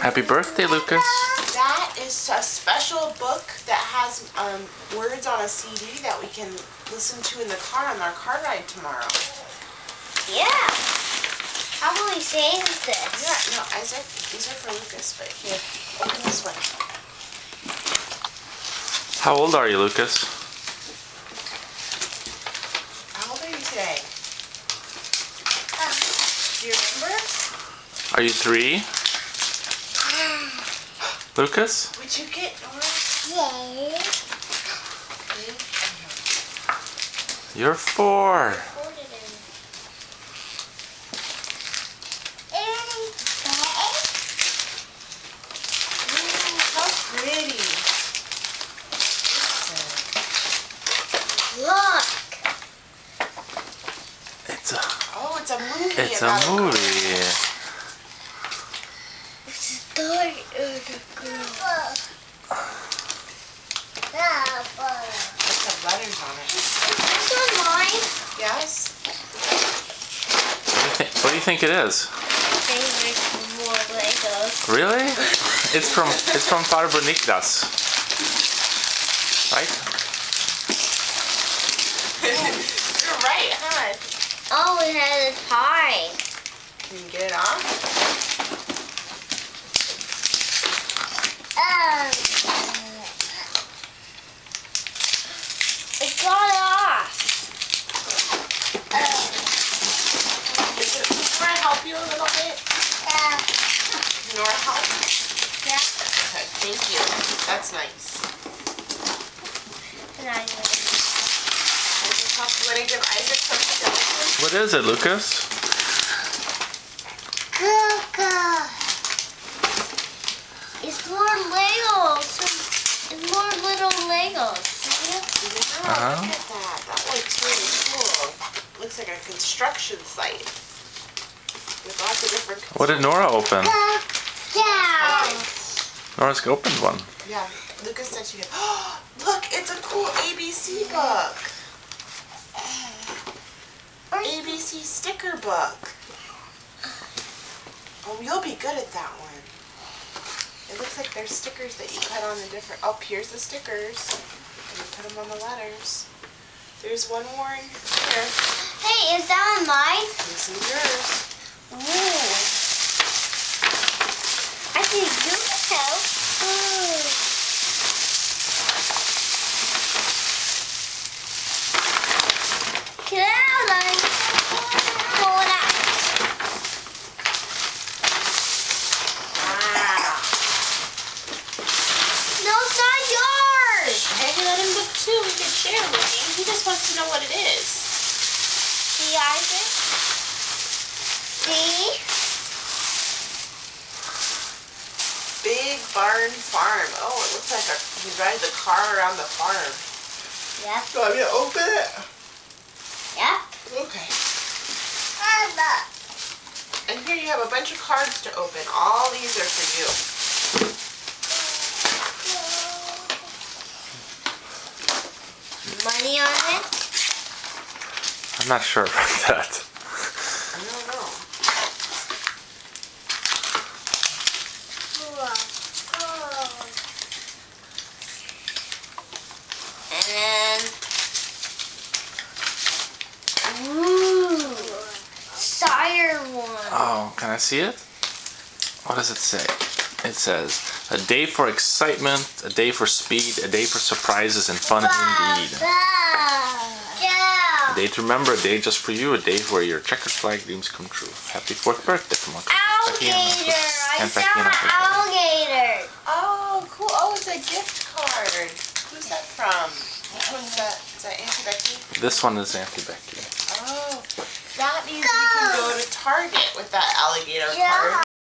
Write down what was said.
Happy birthday, Lucas. That is a special book that has words on a CD that we can listen to in the car on our car ride tomorrow. Yeah. How will we sing this? Yeah, no, Isaac, these are for Lucas, but here, open this one. How old are you, Lucas? How old are you today? Do you remember? Are you 3? Lucas? Would you get You're 4. How pretty. Look. It's a movie. It's a movie. It's a story of a girl. Let's have letters on it. This one mine? Yes? What do you think it is? Favorite more Legos. Really? It's from Farbror Niklas. Right? You're right, huh? Oh, it has a tie. Can you get it off? It got off. Can Nora help you a little bit? Nora help? Yeah. Okay, thank you. That's nice. And I Want to give Isaac something to open? What is it, Lucas? It's more Legos. It's more little Legos. Yeah, look at that. That looks really cool. Looks like a construction site. With lots of different... What did Nora open? Yeah. Nora's opened one. Yeah, Lucas said she did. Oh, look, it's a cool ABC book. ABC sticker book. Oh, you'll be good at that one. It looks like there's stickers that you put on the different... Oh, here's the stickers. And you put them on the letters. There's one more in here. Hey, is that one mine? This is yours. Ooh. I can do so. Get out, Lani. Pull it out. Wow. No, it's not yours. Maybe let him look too. We can share with him. He just wants to know what it is. See, Isaac? See? Big Barn Farm. Oh, it looks like you drive the car around the farm. Yep. Do you want me to open it? Yep. Okay. And here you have a bunch of cards to open. All these are for you. Money on it? I'm not sure about that. I don't know. And then, ooh, Sire one. Oh, can I see it? What does it say? It says, a day for excitement, a day for speed, a day for surprises and fun indeed. A day to remember, a day just for you, a day where your checkered flag dreams come true. Happy 4th birthday from Uncle Becky Alligator! I and saw Becky and an Uncle. alligator. Oh, cool. Oh, it's a gift card. Who's that from? Which one's that? Is that Auntie Becky? This one is Auntie Becky. Oh, that means we can go to Target with that alligator card.